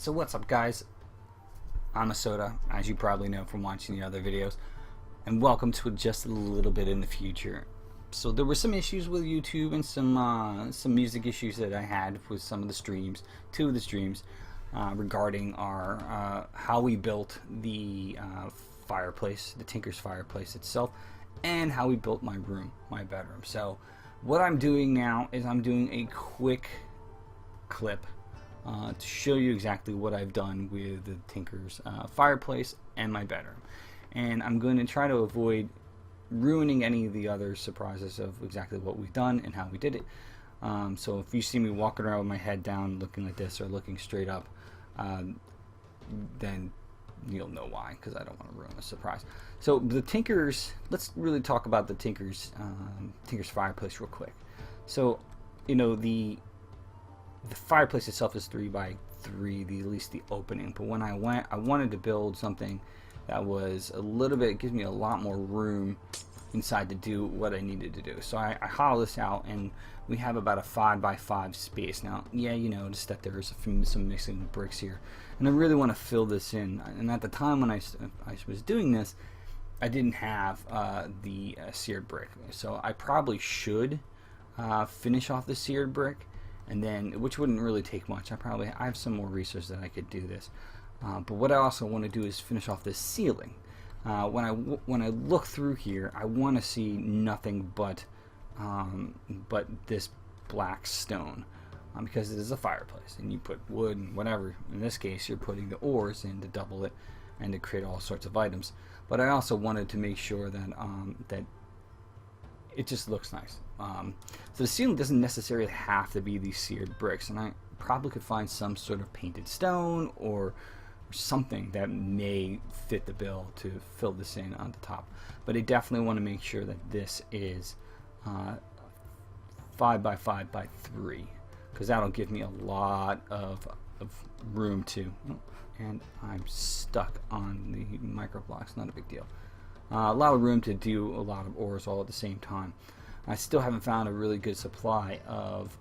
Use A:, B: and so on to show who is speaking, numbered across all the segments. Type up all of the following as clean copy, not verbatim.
A: So what's up, guys? I'm a Soda, as you probably know from watching the other videos, and welcome to Just a Little Bit in the Future. So there were some issues with YouTube and some music issues that I had with some of the streams, two of the streams, regarding our how we built the fireplace, the Tinker's fireplace itself, and how we built my room, my bedroom. So what I'm doing now is I'm doing a quick clip to show you exactly what I've done with the Tinker's fireplace and my bedroom. And I'm going to try to avoid ruining any of the other surprises of exactly what we've done and how we did it. So if you see me walking around with my head down looking like this or looking straight up, then you'll know why, because I don't want to ruin the surprise. So the Tinker's, let's really talk about the Tinker's fireplace real quick. So, you know, the fireplace itself is 3 by 3, at least the opening. But when I wanted to build something that was a little bit, gives me a lot more room inside to do what I needed to do. So I hollowed this out, and we have about a 5 by 5 space. Now, yeah, you notice that there's some missing bricks here, and I really want to fill this in. And at the time when I was doing this, I didn't have the seared brick, so I probably should finish off the seared brick. And then, which wouldn't really take much. I have some more resources that I could do this. But what I also want to do is finish off this ceiling. When I look through here, I want to see nothing but this black stone, because it is a fireplace, and you put wood and whatever. In this case, you're putting the ores in to double it and to create all sorts of items. But I also wanted to make sure that that it just looks nice. So the ceiling doesn't necessarily have to be these seared bricks, and I probably could find some sort of painted stone or something that may fit the bill to fill this in on the top. But I definitely want to make sure that this is 5 by 5 by 3, because that'll give me a lot of room to. And I'm stuck on the micro blocks, not a big deal. A lot of room to do a lot of ores all at the same time. I still haven't found a really good supply of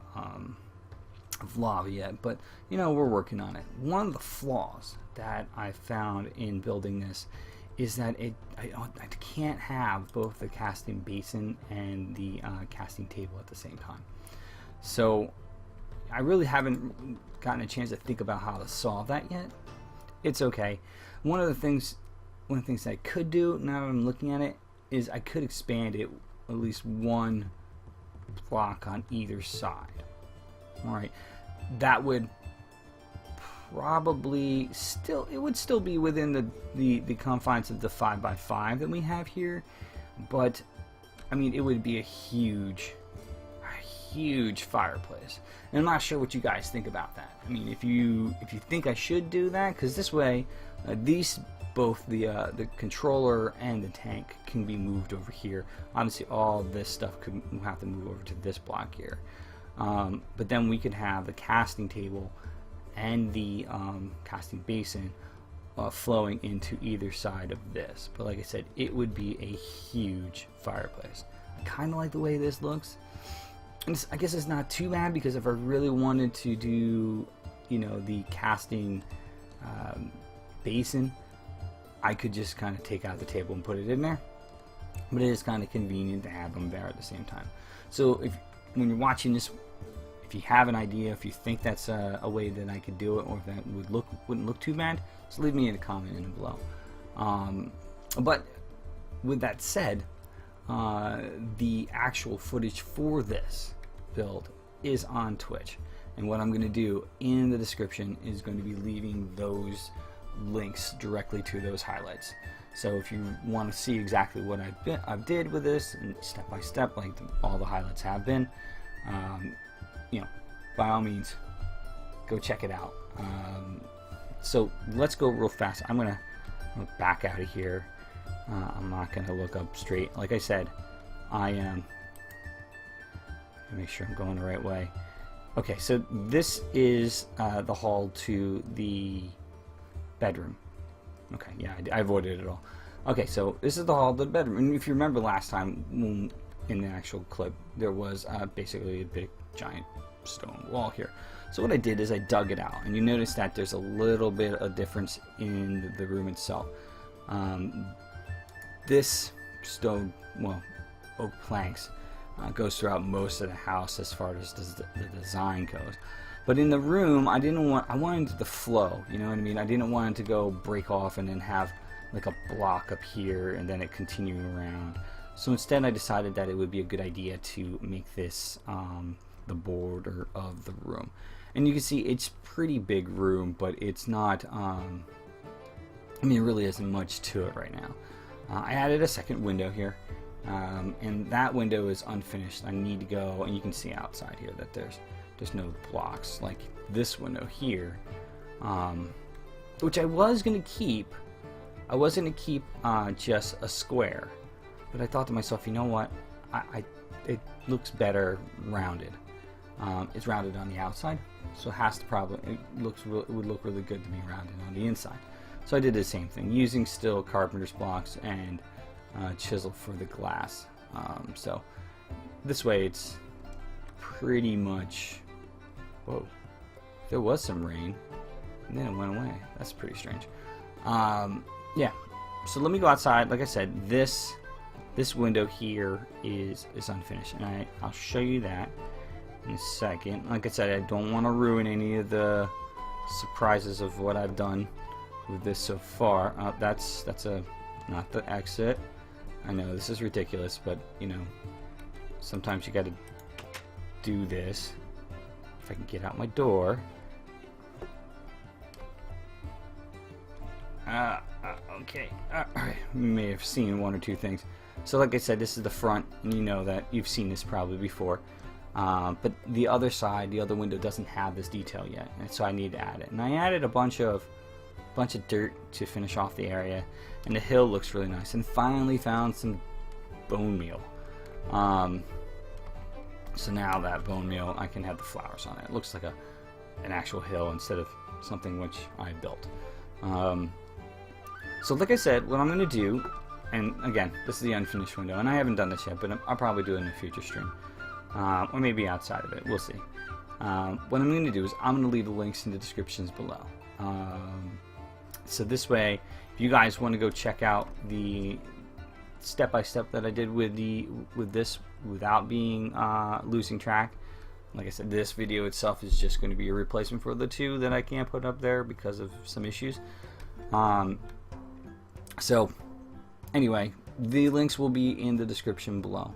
A: lava yet, but you know, we're working on it. One of the flaws that I found in building this is that I can't have both the casting basin and the casting table at the same time. So I really haven't gotten a chance to think about how to solve that yet. It's okay. One of the things I could do, now that I'm looking at it, is I could expand it at least one block on either side. Alright, that would probably still be within the confines of the 5 by 5 that we have here, but I mean, it would be a huge fireplace. And I'm not sure what you guys think about that. I mean, if you think I should do that, because this way both the controller and the tank can be moved over here. Obviously, all this stuff could have to move over to this block here. But then we could have the casting table and the casting basin flowing into either side of this. But like I said, it would be a huge fireplace. I kind of like the way this looks. And I guess it's not too bad, because if I really wanted to do, you know, the casting basin, I could just kind of take out the table and put it in there. But it is kind of convenient to have them there at the same time. So when you're watching this, if you have an idea, if you think that's a way that I could do it, or if that wouldn't look too bad, just leave me in a comment in below. But with that said, the actual footage for this build is on Twitch, and what I'm going to do in the description is going to be leaving those links directly to those highlights. So if you want to see exactly what I did with this, and step by step, like all the highlights have been, you know, by all means, go check it out. So let's go real fast. I'm gonna back out of here. I'm not gonna look up straight. Like I said, I am. Make sure I'm going the right way. Okay, so this is the hall to the bedroom. Okay, yeah, I avoided it all. Okay, so this is the hall to the bedroom. And if you remember last time, in the actual clip, there was basically a big giant stone wall here. So what I did is I dug it out, and you notice that there's a little bit of difference in the room itself. This stone, well, oak planks goes throughout most of the house as far as the design goes. But in the room, I wanted the flow, you know what I mean? I didn't want it to go break off and then have like a block up here and then it continuing around. So instead I decided that it would be a good idea to make this the border of the room. And you can see it's pretty big room, but it's not, I mean, it really isn't much to it right now. I added a second window here, and that window is unfinished. I need to go, and you can see outside here that there's no blocks like this window here, which I was going to keep. I was going to keep just a square, but I thought to myself, you know what, it looks better rounded. It's rounded on the outside, so it would look really good to be rounded on the inside. So I did the same thing, using still carpenter's blocks and chisel for the glass. So this way it's pretty much. Whoa, there was some rain and then it went away. That's pretty strange. Yeah, so let me go outside. Like I said, this window here is unfinished, and I'll show you that in a second. Like I said, I don't want to ruin any of the surprises of what I've done with this so far. That's not the exit. I know this is ridiculous, but you know, sometimes you got to do this. If I can get out my door. Okay. Alright. You may have seen one or two things. So like I said, this is the front, and you know that you've seen this probably before. But the other side, the other window doesn't have this detail yet, and so I need to add it. And I added a bunch of dirt to finish off the area, and the hill looks really nice. And finally found some bone meal. So now that bone meal, I can have the flowers on it. It looks like an actual hill instead of something which I built. So like I said, what I'm going to do, and again, this is the unfinished window, and I haven't done this yet, but I'll probably do it in a future stream. Or maybe outside of it, we'll see. What I'm going to do is I'm going to leave the links in the descriptions below. So this way, if you guys want to go check out the step-by-step that I did with this without being losing track, like I said, this video itself is just going to be a replacement for the two that I can't put up there because of some issues. So anyway, the links will be in the description below,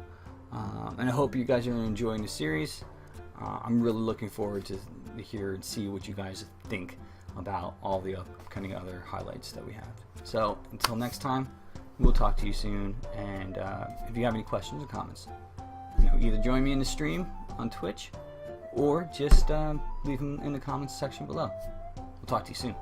A: and I hope you guys are enjoying the series. I'm really looking forward to hear and see what you guys think about all the upcoming other highlights that we have. So until next time, we'll talk to you soon, and if you have any questions or comments, you know, either join me in the stream on Twitch or just leave them in the comments section below. We'll talk to you soon.